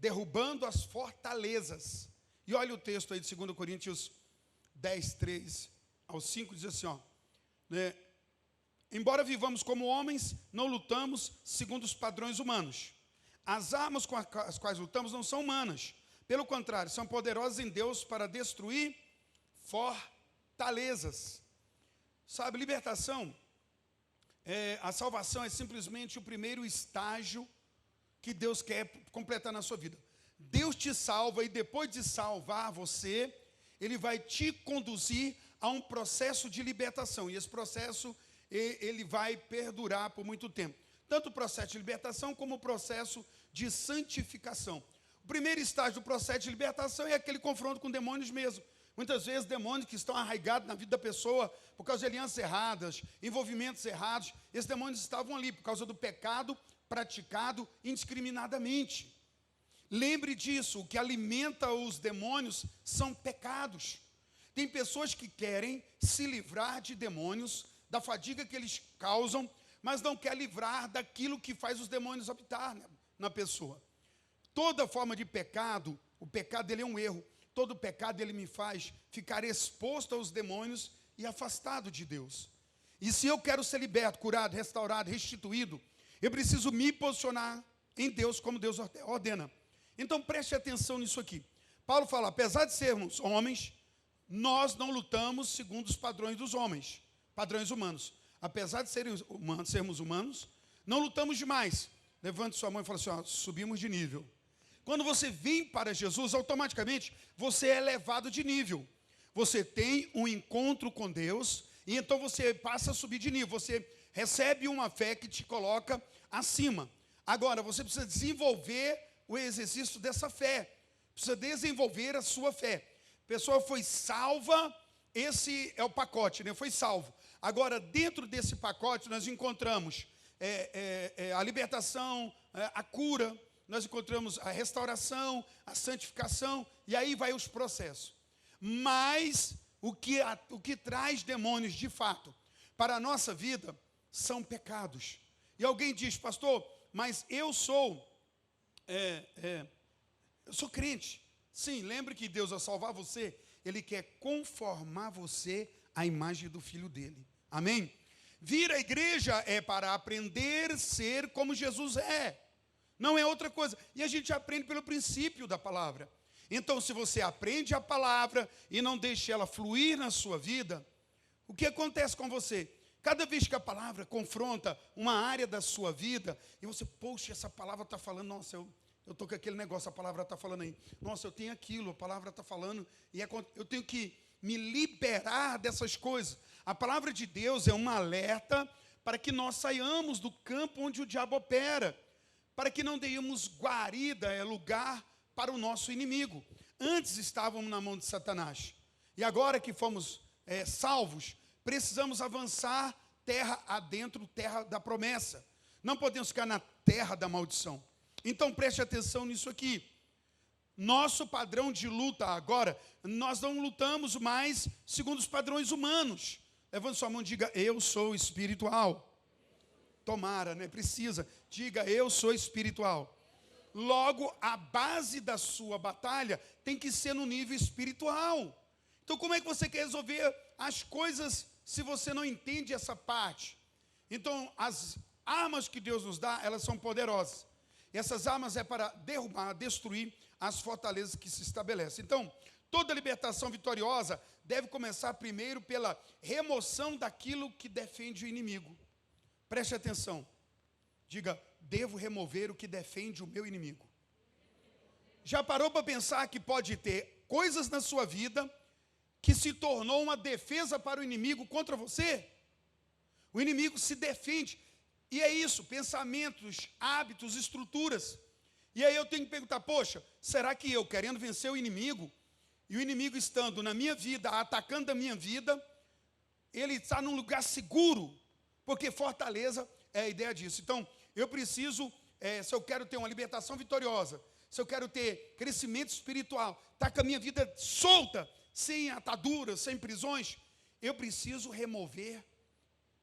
derrubando as fortalezas. E olha o texto aí de 2 Coríntios 10, 3 ao 5, diz assim, ó, né? Embora vivamos como homens, não lutamos segundo os padrões humanos. As armas com as quais lutamos não são humanas. Pelo contrário, são poderosas em Deus para destruir fortalezas. Sabe, libertação, a salvação é simplesmente o primeiro estágio que Deus quer completar na sua vida. Deus te salva e depois de salvar você, Ele vai te conduzir a um processo de libertação. E esse processo, ele vai perdurar por muito tempo. Tanto o processo de libertação como o processo de santificação. O primeiro estágio do processo de libertação é aquele confronto com demônios mesmo. Muitas vezes demônios que estão arraigados na vida da pessoa por causa de alianças erradas, envolvimentos errados. Esses demônios estavam ali por causa do pecado praticado indiscriminadamente. Lembre disso, o que alimenta os demônios são pecados. Tem pessoas que querem se livrar de demônios, da fadiga que eles causam, mas não quer livrar daquilo que faz os demônios habitar na pessoa. Toda forma de pecado, o pecado ele é um erro. Todo pecado ele me faz ficar exposto aos demônios e afastado de Deus. E se eu quero ser liberto, curado, restaurado, restituído, eu preciso me posicionar em Deus como Deus ordena. Então preste atenção nisso aqui. Paulo fala, apesar de sermos homens, nós não lutamos segundo os padrões dos homens, padrões humanos. Apesar de sermos humanos, não lutamos demais. Levante sua mão e fala assim, ó, subimos de nível. Quando você vem para Jesus, automaticamente você é elevado de nível. Você tem um encontro com Deus e então você passa a subir de nível. Você recebe uma fé que te coloca acima. Agora, você precisa desenvolver o exercício dessa fé. Precisa desenvolver a sua fé. A pessoa foi salva, esse é o pacote, né? Foi salvo. Agora, dentro desse pacote, nós encontramos a libertação, a cura, nós encontramos a restauração, a santificação, e aí vai os processos. Mas o que traz demônios de fato para a nossa vida são pecados. E alguém diz, pastor, mas eu sou crente. Sim, lembre que Deus, ao salvar você, Ele quer conformar você à imagem do Filho dele. Amém? Vir à igreja é para aprender a ser como Jesus é. Não é outra coisa. E a gente aprende pelo princípio da palavra. Então, se você aprende a palavra e não deixa ela fluir na sua vida, o que acontece com você? Cada vez que a palavra confronta uma área da sua vida, e você, poxa, essa palavra está falando, nossa, eu estou com aquele negócio, a palavra está falando aí. Nossa, eu tenho aquilo, a palavra está falando, e eu tenho que me liberar dessas coisas. A palavra de Deus é um alerta para que nós saiamos do campo onde o diabo opera, para que não demos guarida, lugar para o nosso inimigo. Antes estávamos na mão de Satanás, e agora que fomos salvos, precisamos avançar terra adentro, terra da promessa. Não podemos ficar na terra da maldição. Então preste atenção nisso aqui. Nosso padrão de luta agora, nós não lutamos mais segundo os padrões humanos. Levante sua mão e diga, eu sou espiritual. Tomara, né? Precisa. Diga, eu sou espiritual. Logo, a base da sua batalha tem que ser no nível espiritual. Então, como é que você quer resolver as coisas se você não entende essa parte? Então, as armas que Deus nos dá, elas são poderosas. E essas armas é para derrubar, destruir as fortalezas que se estabelecem. Então, toda libertação vitoriosa deve começar primeiro pela remoção daquilo que defende o inimigo. Preste atenção. Diga, devo remover o que defende o meu inimigo. Já parou para pensar que pode ter coisas na sua vida que se tornou uma defesa para o inimigo contra você? O inimigo se defende. E é isso, pensamentos, hábitos, estruturas. E aí eu tenho que perguntar, poxa, será que eu, querendo vencer o inimigo, e o inimigo estando na minha vida, atacando a minha vida, ele está num lugar seguro? Porque fortaleza é a ideia disso. Então, eu preciso, se eu quero ter uma libertação vitoriosa, se eu quero ter crescimento espiritual, estar com a minha vida solta, sem ataduras, sem prisões, eu preciso remover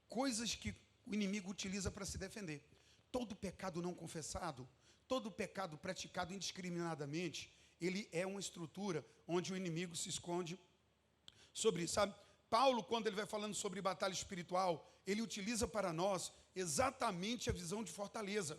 coisas que o inimigo utiliza para se defender. Todo pecado não confessado, todo pecado praticado indiscriminadamente, ele é uma estrutura onde o inimigo se esconde sobre isso, sabe? Paulo, quando ele vai falando sobre batalha espiritual, ele utiliza para nós exatamente a visão de fortaleza.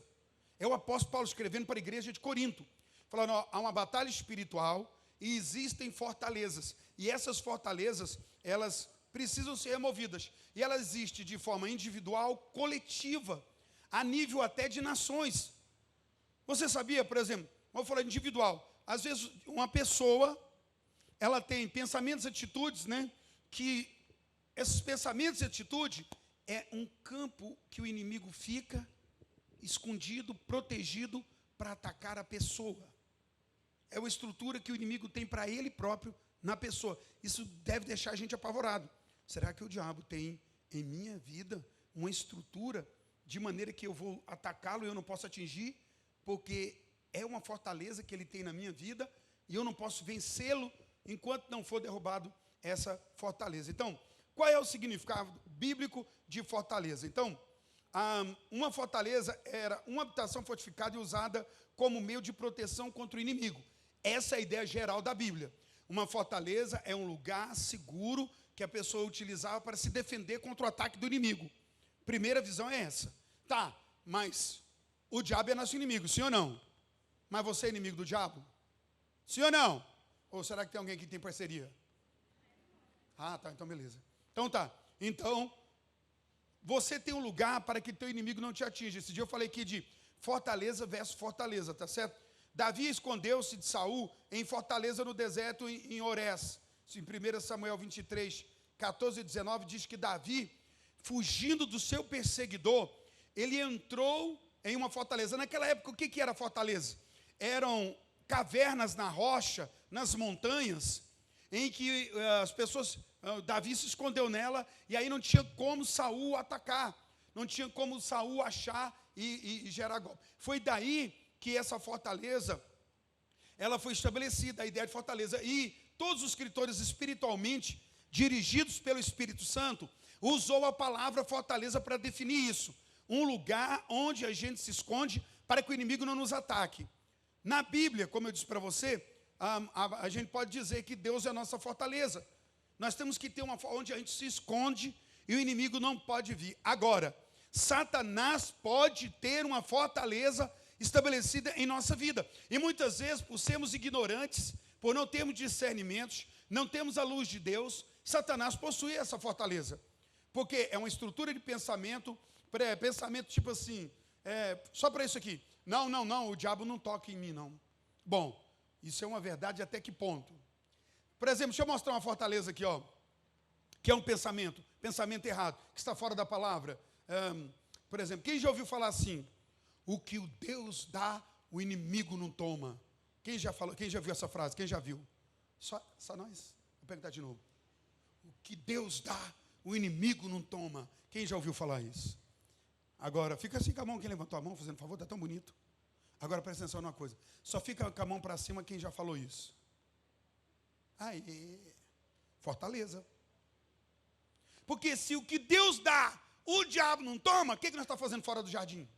É o apóstolo Paulo escrevendo para a igreja de Corinto, falando, ó, há uma batalha espiritual e existem fortalezas. E essas fortalezas, elas precisam ser removidas. E ela existe de forma individual, coletiva, a nível até de nações. Você sabia, por exemplo, vamos falar individual. Às vezes, uma pessoa, ela tem pensamentos e atitudes, né? Que esses pensamentos e atitude é um campo que o inimigo fica escondido, protegido para atacar a pessoa. É uma estrutura que o inimigo tem para ele próprio na pessoa. Isso deve deixar a gente apavorado. Será que o diabo tem em minha vida uma estrutura de maneira que eu vou atacá-lo e eu não posso atingir? Porque é uma fortaleza que ele tem na minha vida e eu não posso vencê-lo enquanto não for derrubado essa fortaleza. Então, qual é o significado bíblico de fortaleza? Então, uma fortaleza era uma habitação fortificada e usada como meio de proteção contra o inimigo. Essa é a ideia geral da Bíblia. Uma fortaleza é um lugar seguro que a pessoa utilizava para se defender contra o ataque do inimigo. Primeira visão é essa. Tá, mas o diabo é nosso inimigo, sim ou não? Mas você é inimigo do diabo? Sim ou não? Ou será que tem alguém que tem parceria? Ah, tá, então beleza. Então tá, então você tem um lugar para que teu inimigo não te atinja. Esse dia eu falei aqui de fortaleza versus fortaleza, tá certo? Davi escondeu-se de Saul em fortaleza no deserto em Orés. Em 1 Samuel 23, 14 e 19 diz que Davi, fugindo do seu perseguidor, ele entrou em uma fortaleza. Naquela época, o que era fortaleza? Eram cavernas na rocha, nas montanhas, em que as pessoas, Davi se escondeu nela, e aí não tinha como Saul atacar, não tinha como Saul achar e gerar golpe. Foi daí que essa fortaleza, ela foi estabelecida, a ideia de fortaleza. E todos os escritores espiritualmente, dirigidos pelo Espírito Santo, usou a palavra fortaleza para definir isso. Um lugar onde a gente se esconde para que o inimigo não nos ataque. Na Bíblia, como eu disse para você, a gente pode dizer que Deus é a nossa fortaleza. Nós temos que ter uma onde a gente se esconde e o inimigo não pode vir. Agora, Satanás pode ter uma fortaleza estabelecida em nossa vida. E muitas vezes, por sermos ignorantes, por não termos discernimentos, não temos a luz de Deus, Satanás possui essa fortaleza. Porque é uma estrutura de pensamento tipo assim, só para isso aqui. Não, o diabo não toca em mim, não. Bom, isso é uma verdade até que ponto? Por exemplo, deixa eu mostrar uma fortaleza aqui, ó, que é um pensamento errado, que está fora da palavra. Por exemplo, quem já ouviu falar assim? O que o Deus dá, o inimigo não toma. Quem já falou? Quem já viu essa frase? Quem já viu? Só nós. Vou perguntar de novo. O que Deus dá, o inimigo não toma. Quem já ouviu falar isso? Agora, fica assim com a mão, quem levantou a mão, fazendo favor, está tão bonito. Agora, presta atenção numa coisa. Só fica com a mão para cima quem já falou isso. Aí, fortaleza. Porque se o que Deus dá, o diabo não toma, o que nós estamos fazendo fora do jardim?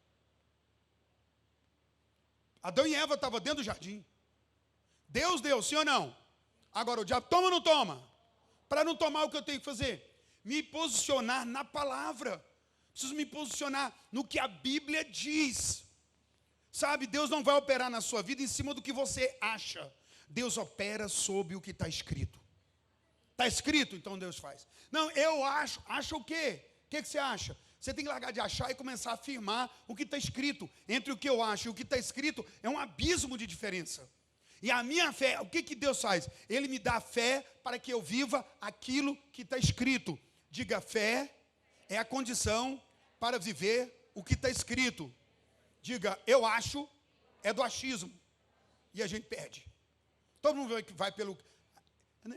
Adão e Eva estavam dentro do jardim. Deus deu, sim ou não? Agora, o diabo toma ou não toma? Para não tomar, o que eu tenho que fazer? Me posicionar na palavra. Preciso me posicionar no que a Bíblia diz. Sabe, Deus não vai operar na sua vida em cima do que você acha. Deus opera sob o que está escrito. Está escrito, então Deus faz. Não, eu acho. Acha o quê? O que você acha? Você tem que largar de achar e começar a afirmar o que está escrito. Entre o que eu acho e o que está escrito, é um abismo de diferença. E a minha fé, o que Deus faz? Ele me dá fé para que eu viva aquilo que está escrito. Diga, fé é a condição para viver o que está escrito. Diga, eu acho, é do achismo. E a gente perde. Todo mundo vai pelo...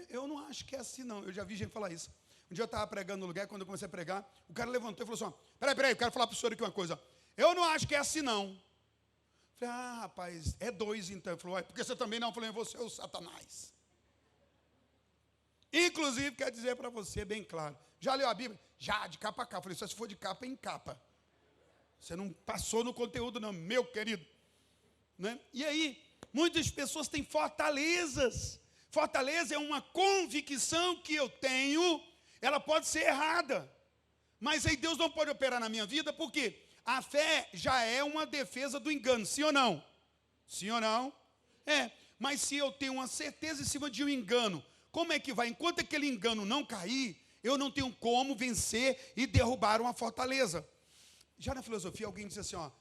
Eu não acho que é assim, não. Eu já vi gente falar isso. Um dia eu estava pregando no lugar, quando eu comecei a pregar, o cara levantou e falou assim, peraí, eu quero falar para o senhor aqui uma coisa. Eu não acho que é assim, não. Eu falei, rapaz, é dois então. Ele falou, porque você também não? Eu falei, você é o Satanás. Inclusive, quero dizer para você, bem claro, já leu a Bíblia? Já, de capa a capa. Eu falei, só se for de capa em capa. Você não passou no conteúdo, não, meu querido. né? E aí, muitas pessoas têm fortalezas. Fortaleza é uma convicção que eu tenho, ela pode ser errada. Mas aí Deus não pode operar na minha vida, porque a fé já é uma defesa do engano, sim ou não? Sim ou não? É, mas se eu tenho uma certeza em cima de um engano, como é que vai? Enquanto aquele engano não cair, eu não tenho como vencer e derrubar uma fortaleza. Já na filosofia, alguém diz assim, ó,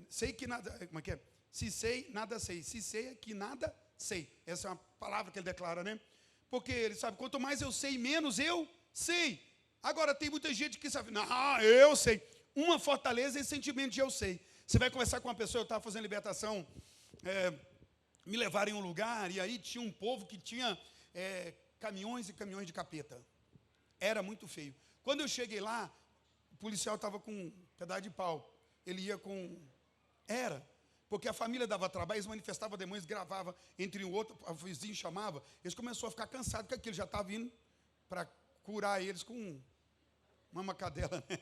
sei que nada, como é que é? Se sei, nada sei. Se sei é que nada sei. Essa é uma palavra que ele declara, né? Porque ele sabe, quanto mais eu sei, menos eu sei. Agora, tem muita gente que sabe, não, eu sei. Uma fortaleza é esse sentimento de eu sei. Você vai conversar com uma pessoa, eu estava fazendo libertação, me levaram em um lugar, e aí tinha um povo que tinha caminhões e caminhões de capeta. Era muito feio. Quando eu cheguei lá, o policial estava com um pedaço de pau. Ele ia com... porque a família dava trabalho, eles manifestavam demônios, gravavam entre um outro, o vizinho chamava, eles começaram a ficar cansados, porque aquilo já estava vindo para curar eles com uma macadela, né?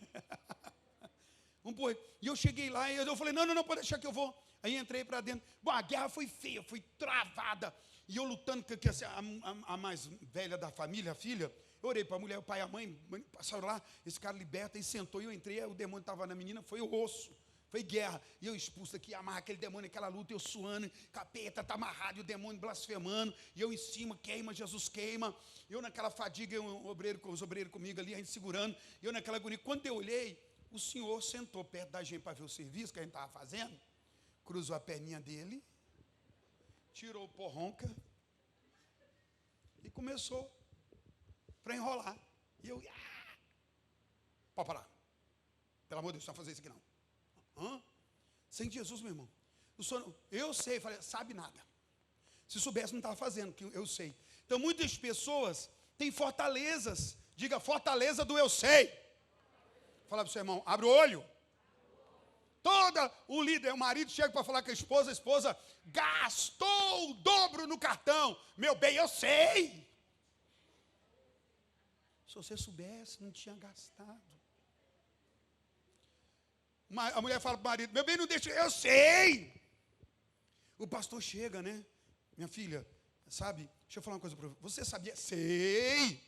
E eu cheguei lá e eu falei, não, pode deixar que eu vou. Aí entrei para dentro. Bom, a guerra foi feia, foi travada. E eu lutando com a mais velha da família, a filha. Eu orei para a mulher, o pai e a mãe passaram lá, esse cara liberta e sentou. E eu entrei, o demônio estava na menina, foi o osso. Foi guerra. E eu expulso aqui, amarra aquele demônio, aquela luta, eu suando, capeta, está amarrado, e o demônio blasfemando. E eu em cima, queima, Jesus queima. Eu naquela fadiga, os obreiros comigo ali, a gente segurando. E eu naquela agonia. Quando eu olhei, o senhor sentou perto da gente para ver o serviço que a gente estava fazendo. Cruzou a perninha dele, tirou o porronca e começou para enrolar. E eu, pode parar. Pelo amor de Deus, não vai fazer isso aqui não. Sem Jesus, meu irmão. O senhor, eu sei, falei, sabe nada. Se soubesse, não estava fazendo, que eu sei. Então, muitas pessoas têm fortalezas. Diga, fortaleza do eu sei. Fala para o seu irmão, abre o olho. O líder, o marido chega para falar com a esposa gastou o dobro no cartão. Meu bem, eu sei. Se você soubesse, não tinha gastado. A mulher fala para o marido, meu bem, não deixa, eu sei. O pastor chega, né? Minha filha, sabe? Deixa eu falar uma coisa para você. Você sabia? Sei.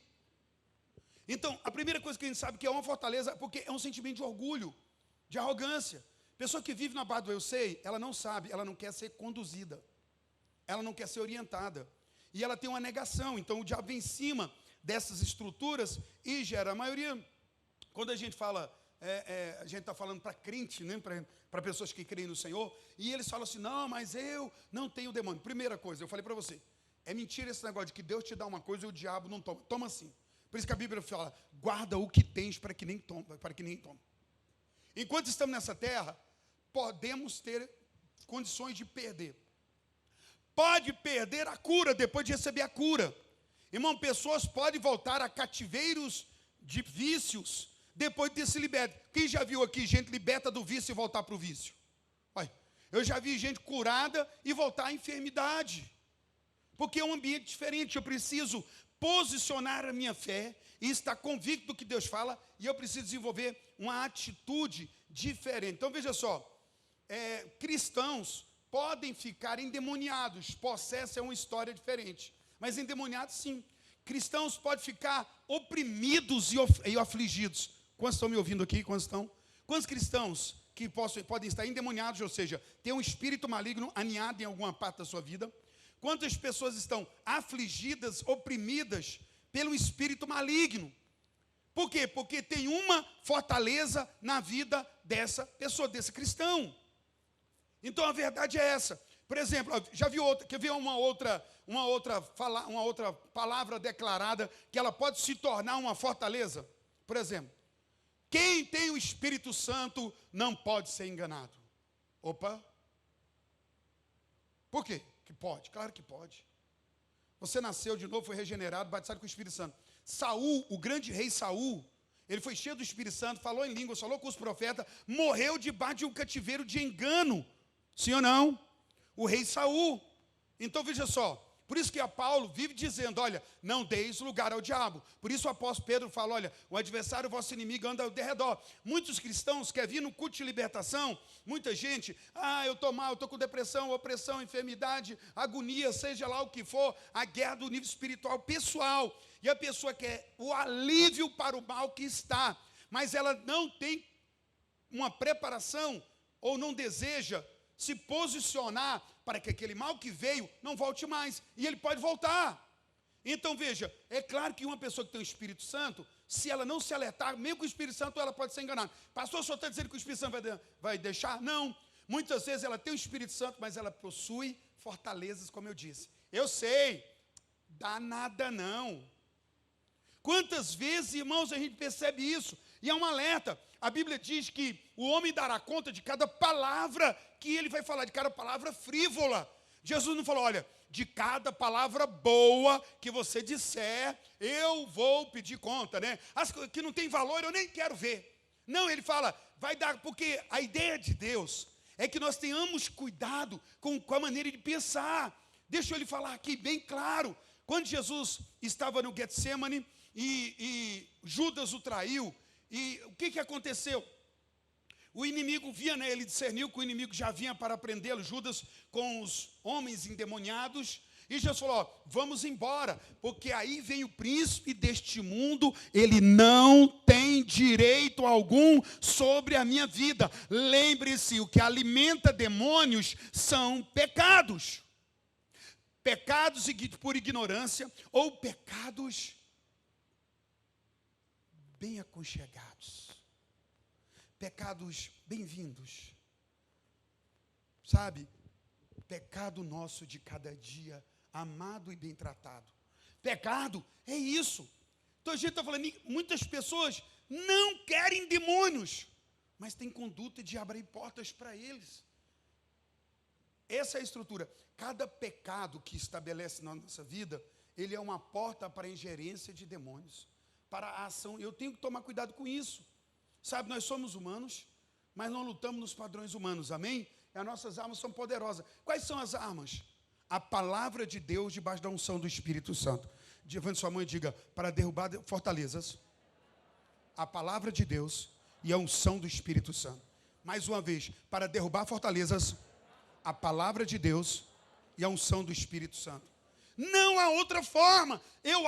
Então, a primeira coisa que a gente sabe que é uma fortaleza, porque é um sentimento de orgulho, de arrogância. Pessoa que vive na base do eu sei, ela não sabe, ela não quer ser conduzida. Ela não quer ser orientada. E ela tem uma negação. Então, o diabo vem em cima dessas estruturas e gera a maioria. Quando a gente fala, a gente está falando para crente, né, para pessoas que creem no Senhor, e eles falam assim, não, mas eu não tenho demônio. Primeira coisa, eu falei para você, é mentira esse negócio de que Deus te dá uma coisa e o diabo não toma. Toma sim. Por isso que a Bíblia fala, guarda o que tens para que nem tome. Enquanto estamos nessa terra, podemos ter condições de perder. Pode perder a cura depois de receber a cura. Irmão, pessoas podem voltar a cativeiros de vícios depois de ter se liberto. Quem já viu aqui gente liberta do vício e voltar para o vício? Olha, eu já vi gente curada e voltar à enfermidade. Porque é um ambiente diferente. Eu preciso posicionar a minha fé e estar convicto do que Deus fala, e eu preciso desenvolver uma atitude diferente. Então veja só, cristãos podem ficar endemoniados, possesso é uma história diferente, mas endemoniados sim. Cristãos podem ficar oprimidos e afligidos. Quantos estão me ouvindo aqui? Quantos estão? Quantos cristãos que podem estar endemoniados, ou seja, ter um espírito maligno aninhado em alguma parte da sua vida? Quantas pessoas estão afligidas, oprimidas pelo espírito maligno? Por quê? Porque tem uma fortaleza na vida dessa pessoa, desse cristão. Então a verdade é essa. Por exemplo, já viu outra? Quer ver uma outra palavra declarada que ela pode se tornar uma fortaleza? Por exemplo, quem tem o Espírito Santo não pode ser enganado. Opa! Por quê? Que pode? Claro que pode. Você nasceu de novo, foi regenerado, batizado com o Espírito Santo. Saul, o grande rei Saul, ele foi cheio do Espírito Santo, falou em línguas, falou com os profetas, morreu debaixo de um cativeiro de engano. Sim ou não? O rei Saul. Então veja só, Por isso que a Paulo vive dizendo, olha, não deis lugar ao diabo. Por isso o apóstolo Pedro fala, olha, o adversário, o vosso inimigo, anda ao derredor. Muitos cristãos querem vir no culto de libertação, muita gente, eu estou mal, eu estou com depressão, opressão, enfermidade, agonia, seja lá o que for, a guerra do nível espiritual pessoal. E a pessoa quer o alívio para o mal que está, mas ela não tem uma preparação ou não deseja se posicionar para que aquele mal que veio não volte mais. E ele pode voltar. Então, veja, é claro que uma pessoa que tem o Espírito Santo, se ela não se alertar, mesmo com o Espírito Santo, ela pode ser enganada. Pastor, só está dizendo que o Espírito Santo vai deixar? Não. Muitas vezes ela tem o Espírito Santo, mas ela possui fortalezas, como eu disse. Eu sei, dá nada não. Quantas vezes, irmãos, a gente percebe isso? E é um alerta. A Bíblia diz que o homem dará conta de cada palavra que ele vai falar, de cada palavra frívola. Jesus não falou, olha, de cada palavra boa que você disser, eu vou pedir conta, né? As que não tem valor, eu nem quero ver. Não, ele fala, vai dar, porque a ideia de Deus é que nós tenhamos cuidado com a maneira de pensar. Deixa eu lhe falar aqui bem claro. Quando Jesus estava no Getsemane e Judas o traiu, e o que aconteceu? O inimigo via, né, ele discerniu que o inimigo já vinha para prendê-lo, Judas com os homens endemoniados, e Jesus falou, ó, vamos embora, porque aí vem o príncipe deste mundo, ele não tem direito algum sobre a minha vida. Lembre-se, o que alimenta demônios são pecados. Pecados por ignorância, ou pecados bem aconchegados. Pecados bem-vindos, sabe? Pecado nosso de cada dia, amado e bem tratado. Pecado é isso. Então a gente está falando, muitas pessoas não querem demônios, mas tem conduta de abrir portas para eles. Essa é a estrutura. Cada pecado que estabelece na nossa vida, ele é uma porta para a ingerência de demônios, para a ação. Eu tenho que tomar cuidado com isso. Sabe, nós somos humanos, mas não lutamos nos padrões humanos, amém? E as nossas armas são poderosas. Quais são as armas? A palavra de Deus debaixo da unção do Espírito Santo. Levante sua mão e diga, para derrubar fortalezas, a palavra de Deus e a unção do Espírito Santo. Mais uma vez, para derrubar fortalezas, a palavra de Deus e a unção do Espírito Santo. Não há outra forma. Eu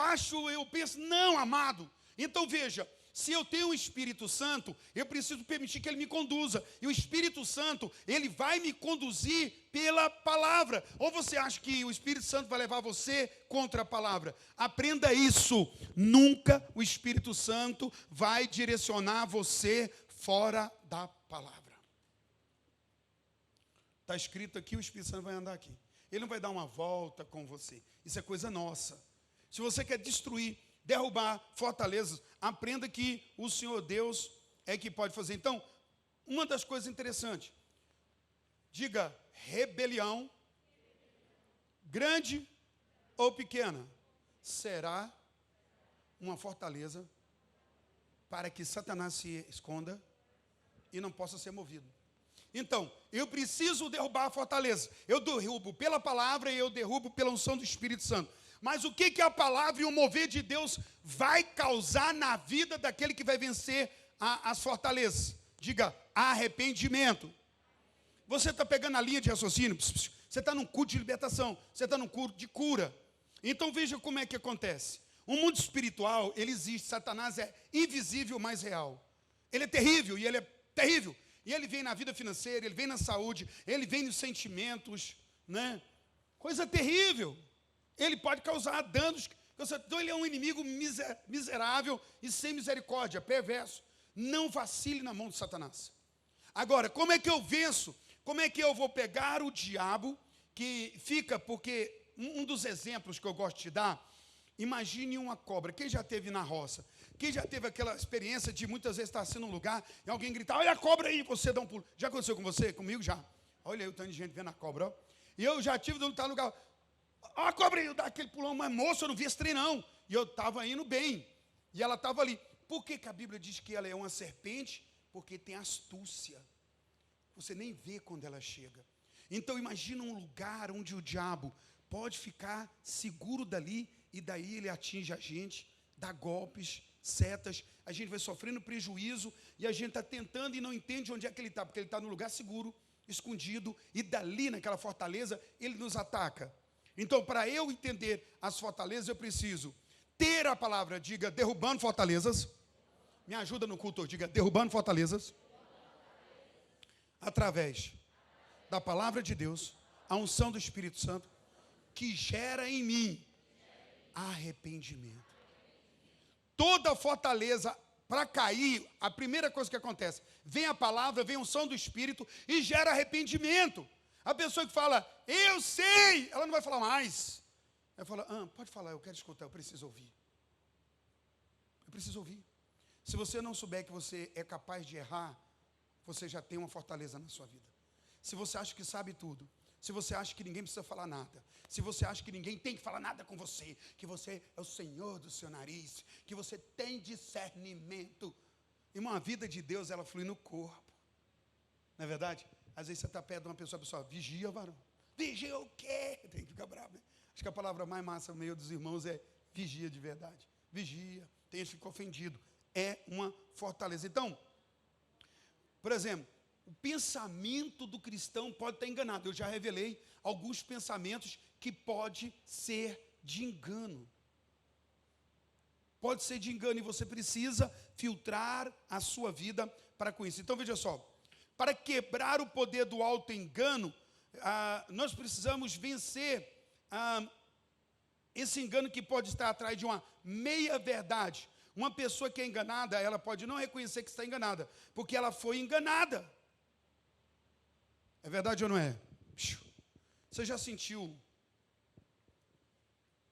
penso, não, amado. Então veja, se eu tenho o Espírito Santo, eu preciso permitir que Ele me conduza. E o Espírito Santo, Ele vai me conduzir pela palavra. Ou você acha que o Espírito Santo vai levar você contra a palavra? Aprenda isso. Nunca o Espírito Santo vai direcionar você fora da palavra. Está escrito aqui, o Espírito Santo vai andar aqui. Ele não vai dar uma volta com você. Isso é coisa nossa. Se você quer destruir, derrubar fortalezas, aprenda que o Senhor Deus é que pode fazer. Então, uma das coisas interessantes, diga, rebelião, grande ou pequena, será uma fortaleza para que Satanás se esconda e não possa ser movido. Então, eu preciso derrubar a fortaleza. Eu derrubo pela palavra e eu derrubo pela unção do Espírito Santo. Mas o que a palavra e o mover de Deus vai causar na vida daquele que vai vencer as fortalezas? Diga, arrependimento. Você está pegando a linha de raciocínio, você está num culto de libertação, você está num culto de cura. Então veja como é que acontece. O mundo espiritual, ele existe, Satanás é invisível, mas real. Ele é terrível, e ele é terrível. E ele vem na vida financeira, ele vem na saúde, ele vem nos sentimentos, né? Coisa terrível. Ele pode causar danos. Então ele é um inimigo miserável e sem misericórdia, perverso. Não vacile na mão de Satanás. Agora, como é que eu venço? Como é que eu vou pegar o diabo que fica, porque um dos exemplos que eu gosto de te dar, imagine uma cobra. Quem já esteve na roça? Quem já teve aquela experiência de muitas vezes estar assim num lugar e alguém gritar, olha a cobra aí, você dá um pulo. Já aconteceu com você? Comigo já. Olha aí o tanto de gente vendo a cobra. Ó. E eu já tive de tal lugar. Olha a cobra aí, eu dar aquele pulão, mas moço, eu não vi esse trem não. E eu estava indo bem. E ela estava ali. Por que a Bíblia diz que ela é uma serpente? Porque tem astúcia. Você nem vê quando ela chega. Então imagina um lugar onde o diabo pode ficar seguro dali, e daí ele atinge a gente, dá golpes, setas, a gente vai sofrendo prejuízo, e a gente está tentando e não entende onde é que ele está, porque ele está no lugar seguro, escondido, e dali, naquela fortaleza, ele nos ataca. Então, para eu entender as fortalezas, eu preciso ter a palavra, diga, derrubando fortalezas. Me ajuda no culto, diga, derrubando fortalezas. Através da palavra de Deus, a unção do Espírito Santo, que gera em mim arrependimento. Toda fortaleza, para cair, a primeira coisa que acontece, vem a palavra, vem a unção do Espírito e gera arrependimento. A pessoa que fala, eu sei, ela não vai falar mais. Ela fala, pode falar, eu quero escutar, eu preciso ouvir. Eu preciso ouvir. Se você não souber que você é capaz de errar, você já tem uma fortaleza na sua vida. Se você acha que sabe tudo, se você acha que ninguém precisa falar nada, se você acha que ninguém tem que falar nada com você, que você é o Senhor do seu nariz, que você tem discernimento. Irmão, a vida de Deus, ela flui no corpo. Não é verdade? Às vezes você está perto de uma pessoa, a pessoa, vigia, varão. Vigia o quê? Tem que ficar bravo, né? Acho que a palavra mais massa no meio dos irmãos é vigia de verdade. Vigia, tem gente que fica ofendido. É uma fortaleza. Então, por exemplo, o pensamento do cristão pode estar enganado. Eu já revelei alguns pensamentos que pode ser de engano. Pode ser de engano e você precisa filtrar a sua vida para com isso. Então veja só, para quebrar o poder do auto-engano, nós precisamos vencer esse engano que pode estar atrás de uma meia-verdade. Uma pessoa que é enganada, ela pode não reconhecer que está enganada, porque ela foi enganada. É verdade ou não é? Você já sentiu?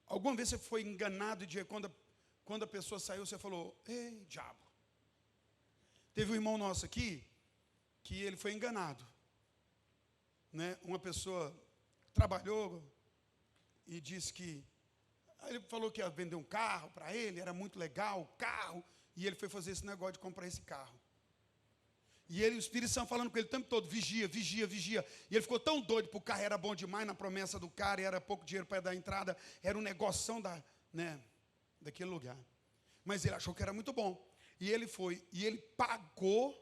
Alguma vez você foi enganado de quando a pessoa saiu, você falou, ei, diabo. Teve um irmão nosso aqui, que ele foi enganado. Né? Uma pessoa trabalhou e disse que... Aí ele falou que ia vender um carro para ele, era muito legal o carro, e ele foi fazer esse negócio de comprar esse carro. E ele, o Espírito Santo falando com ele o tempo todo, vigia, vigia, vigia. E ele ficou tão doido, porque o carro era bom demais na promessa do cara, e era pouco dinheiro para dar entrada, era um negoção daquele lugar. Mas ele achou que era muito bom. E ele foi, e ele pagou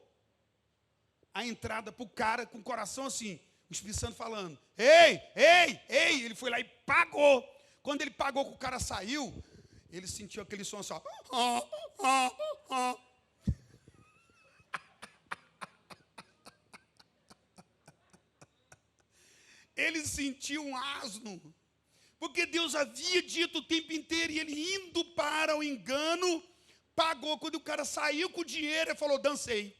a entrada para o cara com o coração assim, o Espírito Santo falando, ei, ei, ei, ele foi lá e pagou. Quando ele pagou, que o cara saiu, ele sentiu aquele som só. Ele sentiu um asno, porque Deus havia dito o tempo inteiro, e ele indo para o engano, pagou. Quando o cara saiu com o dinheiro, ele falou, dancei.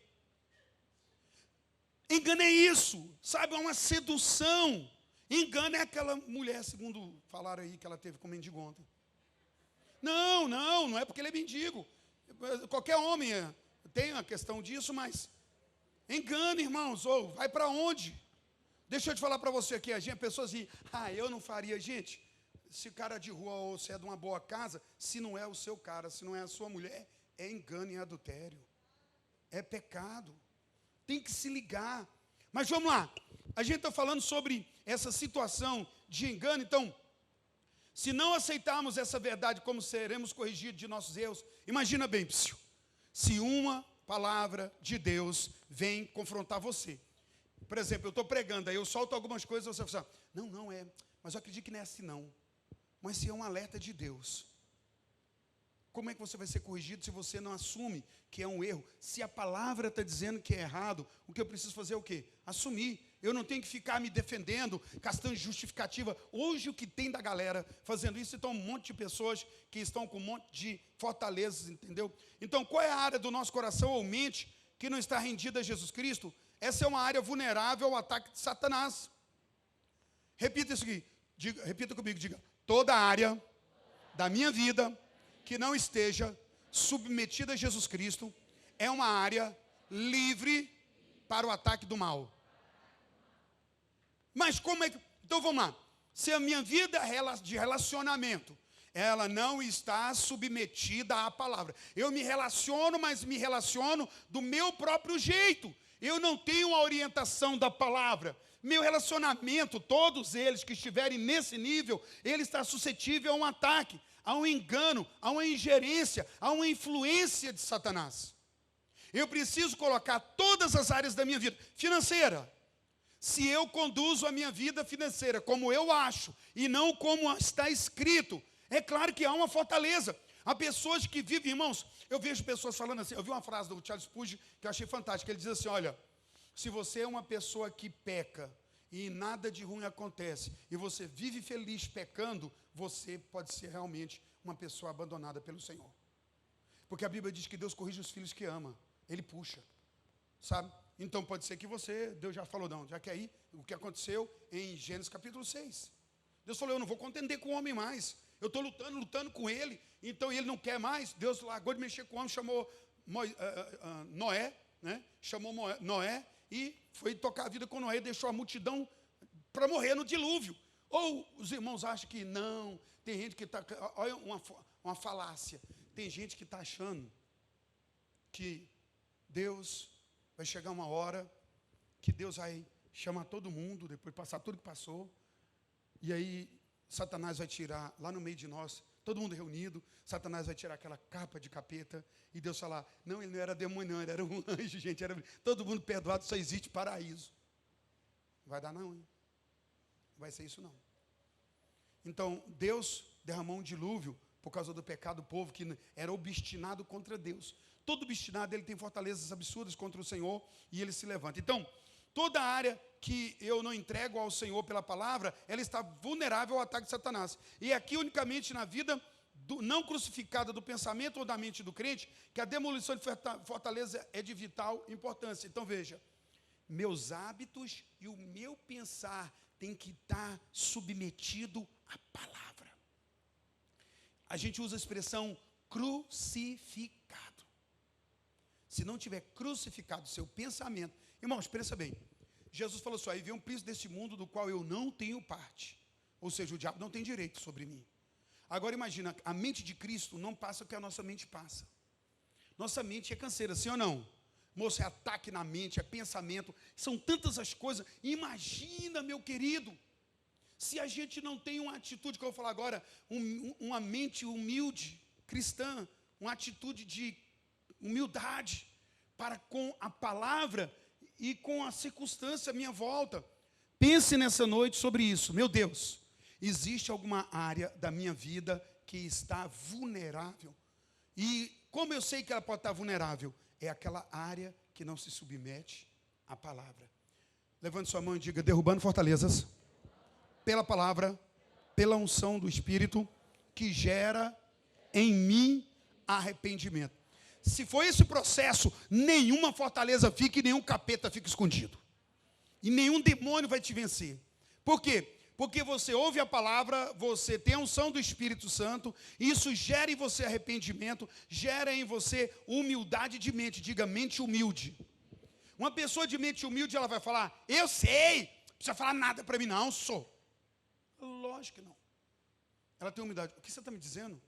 Engano é isso, sabe, é uma sedução. Engano é aquela mulher, segundo falaram aí, que ela teve com mendigo ontem. Não é porque ele é mendigo. Qualquer homem tem a questão disso, mas engano, irmãos, vai para onde? Deixa eu te falar para você aqui, a pessoa assim, eu não faria. Gente, se o cara de rua ou se é de uma boa casa, se não é o seu cara, se não é a sua mulher, é engano e adultério. É pecado. Tem que se ligar. Mas vamos lá, a gente está falando sobre essa situação de engano. Então, se não aceitarmos essa verdade, como seremos corrigidos de nossos erros? Imagina bem, se uma palavra de Deus vem confrontar você. Por exemplo, eu estou pregando, aí eu solto algumas coisas, você fala, não é, mas eu acredito que não é assim não. Mas se é um alerta de Deus, como é que você vai ser corrigido se você não assume que é um erro? Se a palavra está dizendo que é errado, o que eu preciso fazer é o quê? Assumir. Eu não tenho que ficar me defendendo, gastando justificativa. Hoje o que tem da galera fazendo isso, então um monte de pessoas que estão com um monte de fortalezas, entendeu? Então qual é a área do nosso coração ou mente que não está rendida a Jesus Cristo? Essa é uma área vulnerável ao ataque de Satanás. Repita isso aqui, repita comigo, diga, toda área da minha vida que não esteja submetida a Jesus Cristo é uma área livre para o ataque do mal. Mas como é que... Então vamos lá. Se a minha vida de relacionamento, ela não está submetida à palavra. Eu me relaciono, mas me relaciono do meu próprio jeito. Eu não tenho a orientação da palavra. Meu relacionamento, todos eles que estiverem nesse nível, ele está suscetível a um ataque, a um engano, a uma ingerência, a uma influência de Satanás. Eu preciso colocar todas as áreas da minha vida. Financeira. Se eu conduzo a minha vida financeira como eu acho e não como está escrito, é claro que há uma fortaleza. Há pessoas que vivem, irmãos, eu vejo pessoas falando assim, eu vi uma frase do Charles Spurgeon que eu achei fantástica, ele diz assim, olha, se você é uma pessoa que peca e nada de ruim acontece, e você vive feliz pecando, você pode ser realmente uma pessoa abandonada pelo Senhor. Porque a Bíblia diz que Deus corrige os filhos que ama, Ele puxa, sabe? Então pode ser que você, Deus já falou, não, já que aí, o que aconteceu em Gênesis capítulo 6. Deus falou, eu não vou contender com o homem mais, eu estou lutando com ele, então ele não quer mais, Deus largou de mexer com o homem, chamou Noé, né? Chamou Noé e foi tocar a vida com Noé, deixou a multidão para morrer no dilúvio. Ou os irmãos acham que não, tem gente que está, olha uma falácia, tem gente que está achando que Deus vai chegar uma hora que Deus vai chamar todo mundo, depois de passar tudo que passou, e aí Satanás vai tirar, lá no meio de nós, todo mundo reunido, Satanás vai tirar aquela capa de capeta, e Deus falar, não, ele não era demônio não, ele era um anjo, gente, era todo mundo perdoado, só existe paraíso. Não vai dar não, hein? Não vai ser isso não. Então, Deus derramou um dilúvio por causa do pecado do povo que era obstinado contra Deus. Todo obstinado, ele tem fortalezas absurdas contra o Senhor e ele se levanta. Então, toda área que eu não entrego ao Senhor pela palavra, ela está vulnerável ao ataque de Satanás. E aqui unicamente na vida não crucificada do pensamento ou da mente do crente, que a demolição de fortaleza é de vital importância. Então veja, meus hábitos e o meu pensar tem que estar submetido à palavra. A gente usa a expressão crucificado. Se não tiver crucificado o seu pensamento, irmãos, pensa bem, Jesus falou assim, aí vem um príncipe deste mundo do qual eu não tenho parte, ou seja, o diabo não tem direito sobre mim. Agora imagina, a mente de Cristo não passa o que a nossa mente passa. Nossa mente é canseira, sim ou não? Moço, é ataque na mente, é pensamento, são tantas as coisas. Imagina, meu querido, se a gente não tem uma atitude, que eu vou falar agora, uma mente humilde, cristã, uma atitude de humildade para com a palavra e com a circunstância à minha volta. Pense nessa noite sobre isso. Meu Deus, existe alguma área da minha vida que está vulnerável? E como eu sei que ela pode estar vulnerável? É aquela área que não se submete à palavra. Levante sua mão e diga, derrubando fortalezas, pela palavra, pela unção do Espírito, que gera em mim arrependimento. Se for esse processo, nenhuma fortaleza fica e nenhum capeta fica escondido. E nenhum demônio vai te vencer. Por quê? Porque você ouve a palavra, você tem a unção do Espírito Santo, e isso gera em você arrependimento, gera em você humildade de mente, diga mente humilde. Uma pessoa de mente humilde, ela vai falar, eu sei, não precisa falar nada para mim não, sou. Lógico que não. Ela tem humildade. O que você está me dizendo?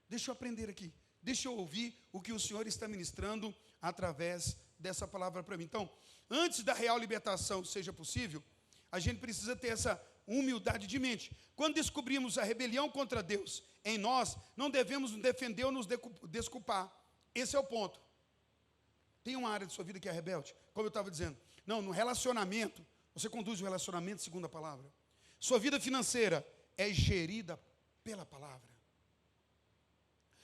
Deixa eu aprender aqui. Deixa eu ouvir o que o Senhor está ministrando através dessa palavra para mim. Então, antes da real libertação seja possível, a gente precisa ter essa humildade de mente. Quando descobrimos a rebelião contra Deus em nós, não devemos nos defender ou nos desculpar. Esse é o ponto. Tem uma área de sua vida que é rebelde? Como eu estava dizendo. Não, no relacionamento, você conduz o relacionamento segundo a palavra. Sua vida financeira é gerida pela palavra.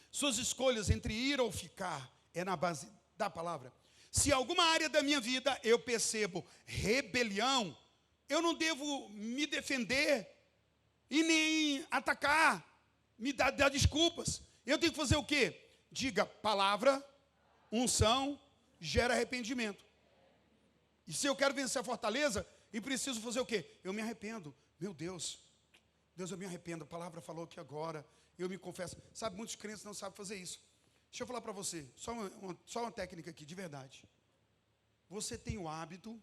Suas escolhas entre ir ou ficar é na base da palavra. Se alguma área da minha vida eu percebo rebelião, eu não devo me defender e nem atacar, me dar desculpas. Eu tenho que fazer o quê? Diga, palavra, unção, gera arrependimento. E se eu quero vencer a fortaleza, e preciso fazer o quê? Eu me arrependo. Meu Deus, eu me arrependo. A palavra falou que agora eu me confesso. Sabe, muitos crentes não sabem fazer isso. Deixa eu falar para você, só uma técnica aqui, de verdade. Você tem o hábito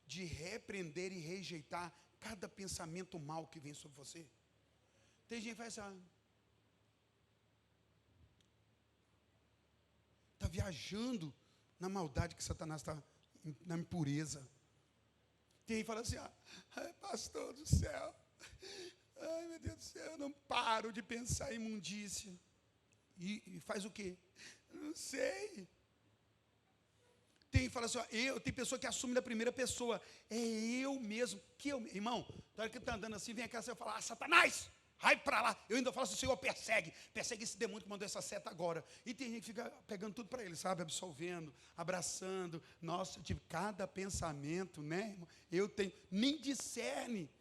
de repreender e rejeitar cada pensamento mal que vem sobre você? Tem gente que faz assim, está viajando na maldade que Satanás está, na impureza. Tem gente que fala assim, ai, pastor do céu, ai, meu Deus do céu, eu não paro de pensar em imundícia. E faz o quê? Não sei. Tem, fala assim, tem pessoa que assume da primeira pessoa, é eu mesmo, irmão, na hora que está andando assim, vem aquela você fala, Satanás, vai para lá. Eu ainda falo assim, Senhor, persegue esse demônio que mandou essa seta agora. E tem gente que fica pegando tudo para ele, sabe, absolvendo, abraçando. Nossa, de cada pensamento, né, irmão? Eu tenho, nem discerne.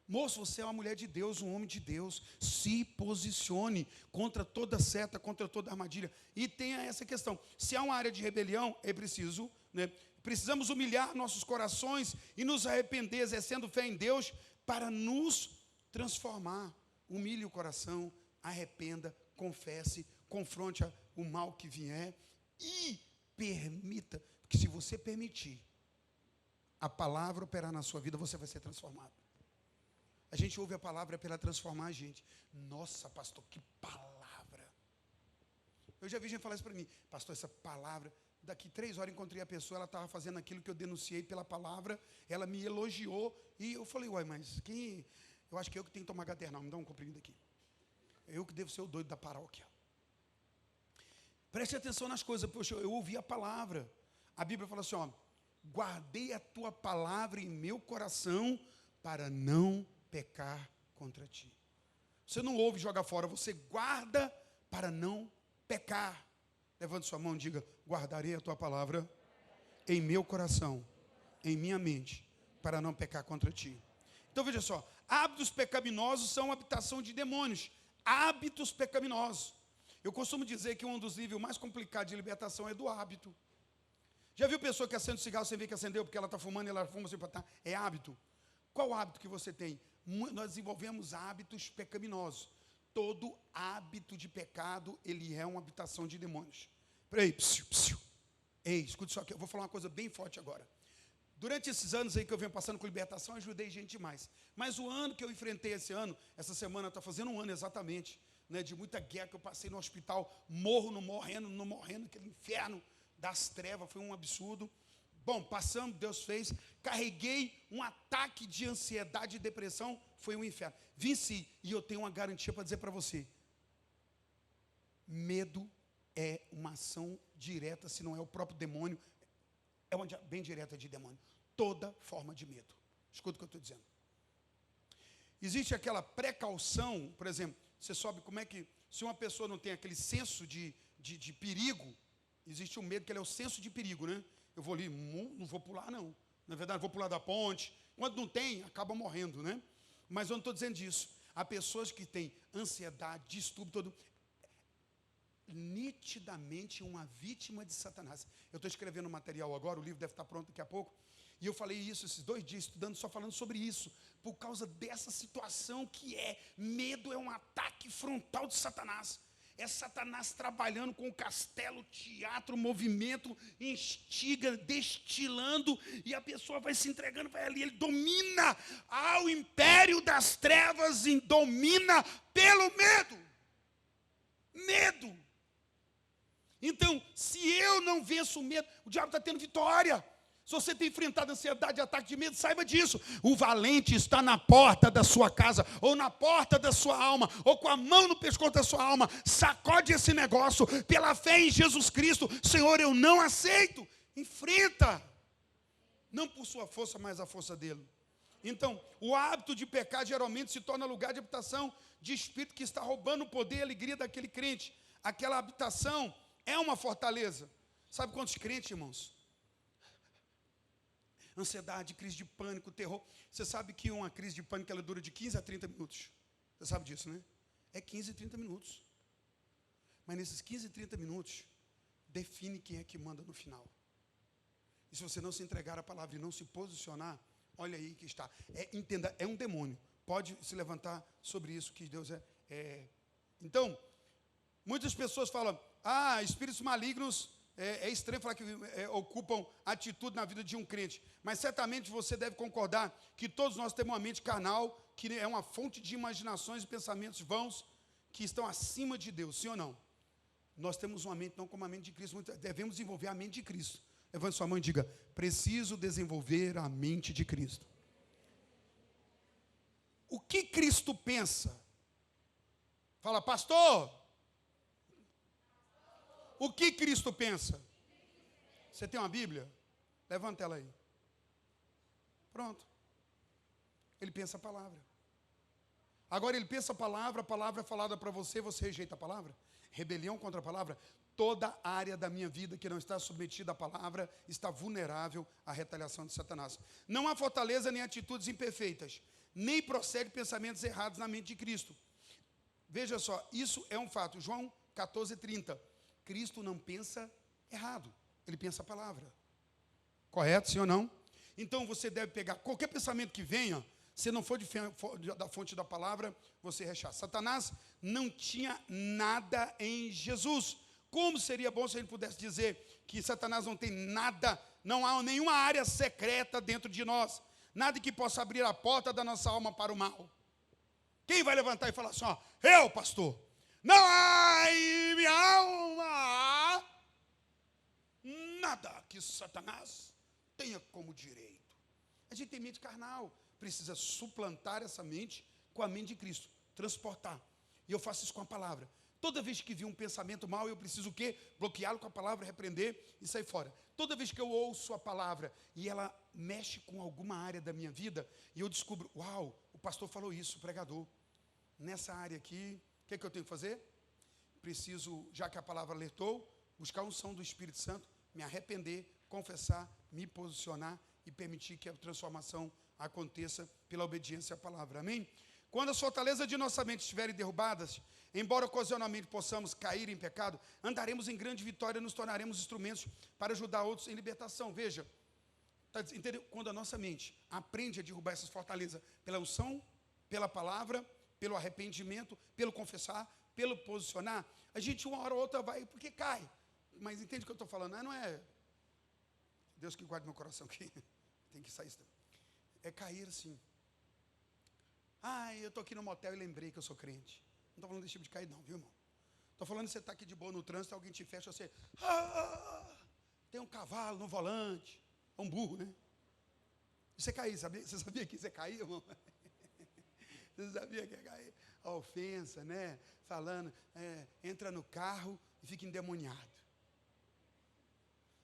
Moço, você é uma mulher de Deus, um homem de Deus. Se posicione contra toda seta, contra toda armadilha. E tenha essa questão. Se há uma área de rebelião, é preciso, né? Precisamos humilhar nossos corações e nos arrepender, exercendo fé em Deus, para nos transformar. Humilhe o coração, arrependa, confesse, confronte o mal que vier e permita. Porque se você permitir a palavra operar na sua vida, você vai ser transformado. A gente ouve a palavra para ela transformar a gente. Nossa, pastor, que palavra. Eu já vi gente falar isso para mim. Pastor, essa palavra, daqui 3 horas encontrei a pessoa, ela estava fazendo aquilo que eu denunciei pela palavra, ela me elogiou, e eu falei, uai, mas quem... Eu acho que eu que tenho que tomar Gadernal, me dá um comprimido aqui. Eu que devo ser o doido da paróquia. Preste atenção nas coisas, poxa, eu ouvi a palavra. A Bíblia fala assim, guardei a tua palavra em meu coração para não pecar contra ti. Você não ouve jogar fora, você guarda para não pecar. Levante sua mão e diga, guardarei a tua palavra em meu coração, em minha mente, para não pecar contra ti. Então veja só, hábitos pecaminosos são habitação de demônios. Hábitos pecaminosos. Eu costumo dizer que um dos níveis mais complicados de libertação é do hábito. Já viu pessoa que acende cigarro sem ver que acendeu, porque ela está fumando e ela fuma sem patar? É hábito. Qual hábito que você tem? Nós desenvolvemos hábitos pecaminosos. Todo hábito de pecado, ele é uma habitação de demônios. Peraí, psiu. Ei, escute só aqui, eu vou falar uma coisa bem forte agora. Durante esses anos aí que eu venho passando com libertação, eu ajudei gente demais. Mas o ano que eu enfrentei esse ano, essa semana está fazendo um ano exatamente, né, de muita guerra que eu passei no hospital, morrendo, aquele inferno das trevas, foi um absurdo. Bom, passamos, Deus fez, carreguei um ataque de ansiedade e depressão, foi um inferno. Venci, e eu tenho uma garantia para dizer para você. Medo é uma ação direta, se não é o próprio demônio, é uma bem direta de demônio. Toda forma de medo. Escuta o que eu estou dizendo. Existe aquela precaução, por exemplo, você sabe como é que, se uma pessoa não tem aquele senso de perigo, existe um medo que ele é o senso de perigo, né? Eu vou ali, não vou pular, não. Na verdade, vou pular da ponte. Quando não tem, acaba morrendo, né? Mas eu não estou dizendo disso. Há pessoas que têm ansiedade, distúrbio, todo. Nitidamente uma vítima de Satanás. Eu estou escrevendo um material agora, o livro deve estar pronto daqui a pouco. E eu falei isso esses 2 dias, estudando, só falando sobre isso. Por causa dessa situação que medo é um ataque frontal de Satanás. É Satanás trabalhando com o castelo, teatro, movimento, instiga, destilando, e a pessoa vai se entregando, vai ali, ele domina ao império das trevas e domina pelo medo. Medo. Então, se eu não venço o medo, o diabo está tendo vitória. Se você tem enfrentado ansiedade e ataque de medo, saiba disso. O valente está na porta da sua casa, ou na porta da sua alma, ou com a mão no pescoço da sua alma. Sacode esse negócio pela fé em Jesus Cristo. Senhor, eu não aceito. Enfrenta. Não por sua força, mas a força dele. Então, o hábito de pecar geralmente se torna lugar de habitação de espírito que está roubando o poder e a alegria daquele crente. Aquela habitação é uma fortaleza. Sabe quantos crentes, irmãos? Ansiedade, crise de pânico, terror. Você sabe que uma crise de pânico ela dura de 15 a 30 minutos. Você sabe disso, né? É 15 a 30 minutos. Mas nesses 15 a 30 minutos, define quem é que manda no final. E se você não se entregar à palavra e não se posicionar, olha aí que está. Entenda, é um demônio. Pode se levantar sobre isso que Deus Então, muitas pessoas falam, espíritos malignos... É estranho falar que ocupam atitude na vida de um crente. Mas certamente você deve concordar que todos nós temos uma mente carnal, que é uma fonte de imaginações e pensamentos vãos, que estão acima de Deus, sim ou não? Nós temos uma mente não como a mente de Cristo, devemos desenvolver a mente de Cristo. Levante sua mão e diga, preciso desenvolver a mente de Cristo. O que Cristo pensa? Fala, pastor. O que Cristo pensa? Você tem uma Bíblia? Levanta ela aí. Pronto. Ele pensa a palavra. Agora ele pensa a palavra é falada para você, você rejeita a palavra? Rebelião contra a palavra? Toda área da minha vida que não está submetida à palavra está vulnerável à retaliação de Satanás. Não há fortaleza nem atitudes imperfeitas, nem procede pensamentos errados na mente de Cristo. Veja só, isso é um fato. João 14:30. Cristo não pensa errado, ele pensa a palavra. Correto, sim ou não? Então você deve pegar qualquer pensamento que venha, se não for da fonte da palavra, você rechaça. Satanás não tinha nada em Jesus. Como seria bom se a gente pudesse dizer que Satanás não tem nada, não há nenhuma área secreta dentro de nós, nada que possa abrir a porta da nossa alma para o mal. Quem vai levantar e falar assim, ó, eu, pastor, não há em minha alma nada que Satanás tenha como direito. A gente tem mente carnal, precisa suplantar essa mente com a mente de Cristo, transportar. E eu faço isso com a palavra. Toda vez que vi um pensamento mau, eu preciso o quê? Bloqueá-lo com a palavra, repreender e sair fora. Toda vez que eu ouço a palavra e ela mexe com alguma área da minha vida, e eu descubro, uau, o pastor falou isso, o pregador. Nessa área aqui, o que é que eu tenho que fazer? Preciso, já que a palavra alertou, buscar a unção do Espírito Santo, me arrepender, confessar, me posicionar e permitir que a transformação aconteça pela obediência à palavra. Amém? Quando as fortalezas de nossa mente estiverem derrubadas, embora ocasionalmente possamos cair em pecado, andaremos em grande vitória e nos tornaremos instrumentos para ajudar outros em libertação. Veja, entendeu? Quando a nossa mente aprende a derrubar essas fortalezas pela unção, pela palavra, pelo arrependimento, pelo confessar, pelo posicionar, a gente uma hora ou outra vai, porque cai. Mas entende o que eu estou falando? Não é Deus que guarde meu coração aqui. Tem que sair isso. É cair assim. Eu estou aqui no motel e lembrei que eu sou crente. Não estou falando desse tipo de cair não, viu, irmão? Estou falando que você está aqui de boa no trânsito, alguém te fecha, você... tem um cavalo no volante. É um burro, né? E você cair, sabia? Você sabia que você cair, irmão? Você sabia que ia cair? A ofensa, né? Falando, entra no carro e fica endemoniado.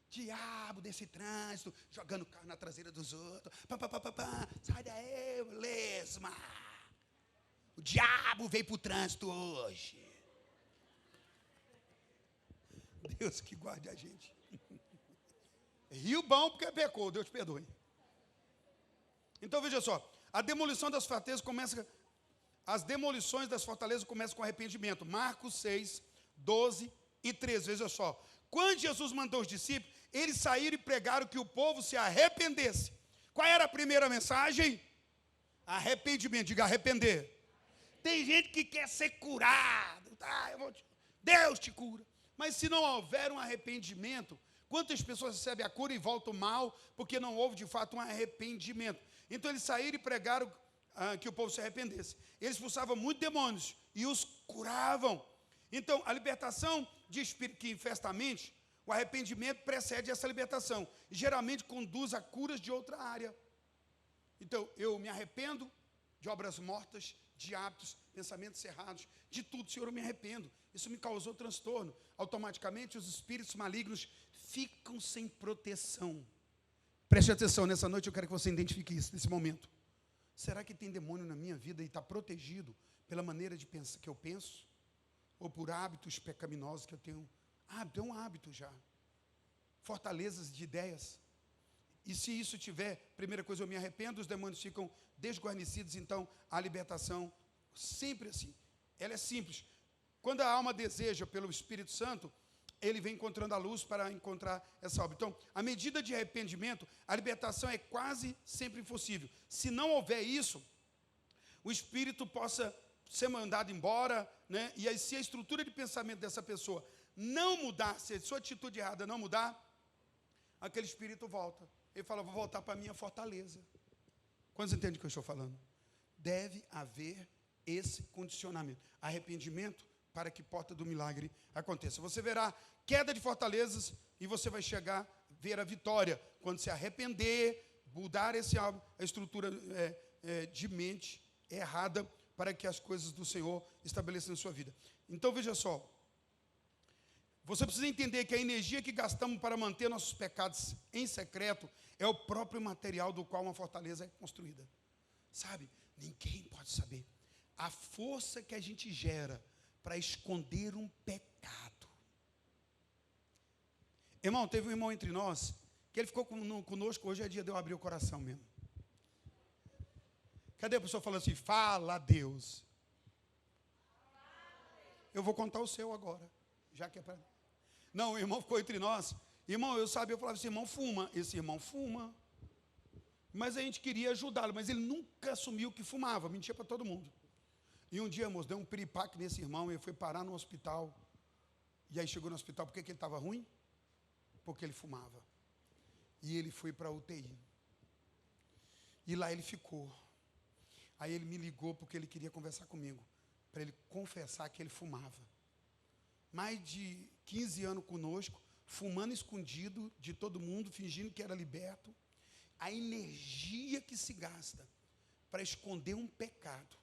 Diabo desse trânsito, jogando o carro na traseira dos outros. Sai daí, lesma. O diabo veio para o trânsito hoje. Deus que guarde a gente. Rio bom porque pecou, Deus te perdoe. Então veja só, a demolição das fortalezas começa... As demolições das fortalezas começam com arrependimento. Marcos 6, 12 e 13. Veja só. Quando Jesus mandou os discípulos, eles saíram e pregaram que o povo se arrependesse. Qual era a primeira mensagem? Arrependimento. Diga arrepender. Tem gente que quer ser curado. Deus te cura. Mas se não houver um arrependimento, quantas pessoas recebem a cura e voltam mal porque não houve de fato um arrependimento? Então eles saíram e pregaram que o povo se arrependesse. Eles expulsavam muitos demônios e os curavam. Então, a libertação de espírito que infesta a mente, o arrependimento precede essa libertação. E geralmente conduz a curas de outra área. Então, eu me arrependo de obras mortas, de hábitos, pensamentos errados, de tudo, Senhor, eu me arrependo. Isso me causou transtorno. Automaticamente, os espíritos malignos ficam sem proteção. Preste atenção, nessa noite eu quero que você identifique isso, nesse momento. Será que tem demônio na minha vida e está protegido pela maneira de pensar que eu penso? Ou por hábitos pecaminosos que eu tenho? É um hábito já. Fortalezas de ideias. E se isso tiver, primeira coisa, eu me arrependo, os demônios ficam desguarnecidos, então a libertação, sempre assim. Ela é simples. Quando a alma deseja pelo Espírito Santo, ele vem encontrando a luz para encontrar essa obra. Então, à medida de arrependimento, a libertação é quase sempre impossível. Se não houver isso, o espírito possa ser mandado embora, né? E aí, se a estrutura de pensamento dessa pessoa não mudar, se a sua atitude errada não mudar, aquele espírito volta. Ele fala, vou voltar para a minha fortaleza. Quantos entendem o que eu estou falando? Deve haver esse condicionamento. Arrependimento para que porta do milagre aconteça. Você verá queda de fortalezas e você vai chegar a ver a vitória. Quando se arrepender, mudar esse hábito, a estrutura de mente errada para que as coisas do Senhor estabeleçam na sua vida. Então, veja só. Você precisa entender que a energia que gastamos para manter nossos pecados em secreto é o próprio material do qual uma fortaleza é construída. Sabe? Ninguém pode saber. A força que a gente gera para esconder um pecado. Irmão, teve um irmão entre nós, que ele ficou conosco, hoje é dia de eu abrir o coração mesmo. Cadê a pessoa falando assim, fala a Deus? Eu vou contar o seu agora, já que é para... Não, o irmão ficou entre nós. Irmão, eu falava, esse irmão fuma. Esse irmão fuma. Mas a gente queria ajudá-lo, mas ele nunca assumiu que fumava, mentia para todo mundo. E um dia, moço, deu um piripaque nesse irmão, ele foi parar no hospital. E aí chegou no hospital, por que ele estava ruim? Porque ele fumava. E ele foi para a UTI. E lá ele ficou. Aí ele me ligou porque ele queria conversar comigo, para ele confessar que ele fumava. Mais de 15 anos conosco, fumando escondido de todo mundo, fingindo que era liberto. A energia que se gasta para esconder um pecado,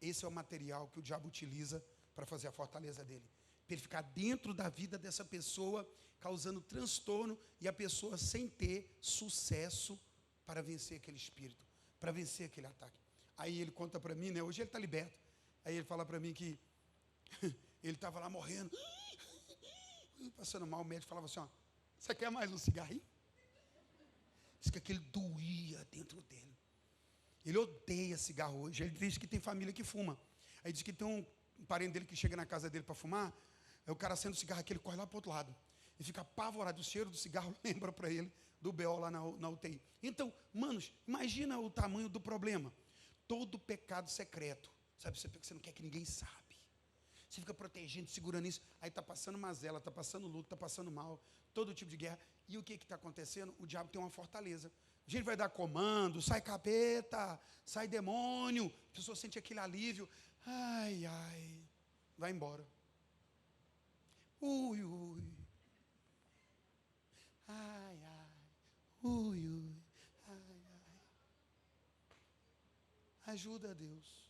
esse é o material que o diabo utiliza para fazer a fortaleza dele. Para ele ficar dentro da vida dessa pessoa, causando transtorno, e a pessoa sem ter sucesso para vencer aquele espírito, para vencer aquele ataque. Aí ele conta para mim, né? Hoje ele está liberto. Aí ele fala para mim que ele estava lá morrendo, passando mal, o médico falava assim, ó, você quer mais um cigarrinho? Diz que aquele doía dentro dele. Ele odeia cigarro hoje. Ele diz que tem família que fuma. Aí diz que tem um parente dele que chega na casa dele para fumar, aí o cara acende o cigarro aqui, ele corre lá para o outro lado. E fica apavorado. O cheiro do cigarro lembra para ele do BO lá na UTI. Então, manos, imagina o tamanho do problema. Todo pecado secreto. Sabe, você não quer que ninguém sabe. Você fica protegendo, segurando isso. Aí está passando mazela, está passando luto, está passando mal, todo tipo de guerra. E o que está acontecendo? O diabo tem uma fortaleza. A gente vai dar comando, sai capeta, sai demônio. A pessoa sente aquele alívio. Ai, ai. Vai embora. Ui, ui. Ai, ai. Ui, ui. Ai, ai. Ajuda a Deus.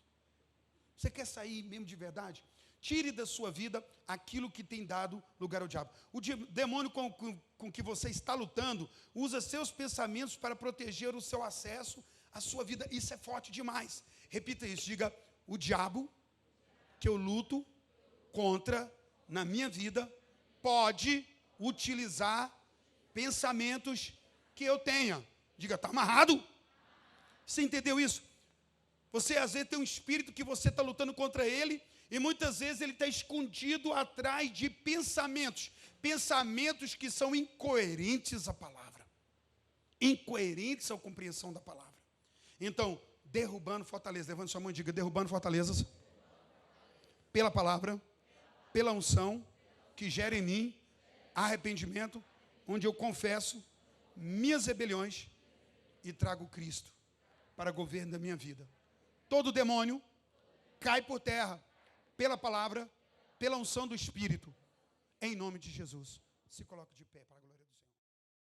Você quer sair mesmo de verdade? Tire da sua vida aquilo que tem dado lugar ao diabo. O demônio com que você está lutando usa seus pensamentos para proteger o seu acesso à sua vida. Isso é forte demais. Repita isso, diga, o diabo que eu luto contra na minha vida pode utilizar pensamentos que eu tenha. Diga, está amarrado? Você entendeu isso? Você às vezes tem um espírito que você está lutando contra ele, e muitas vezes ele está escondido atrás de pensamentos que são incoerentes à palavra, incoerentes à compreensão da palavra. Então, derrubando fortalezas, levante sua mão e diga, derrubando fortalezas, pela palavra, pela unção, que gera em mim arrependimento, onde eu confesso minhas rebeliões e trago Cristo para governo da minha vida. Todo demônio cai por terra, pela palavra, pela unção do Espírito, em nome de Jesus. Se coloque de pé para a glória de Deus.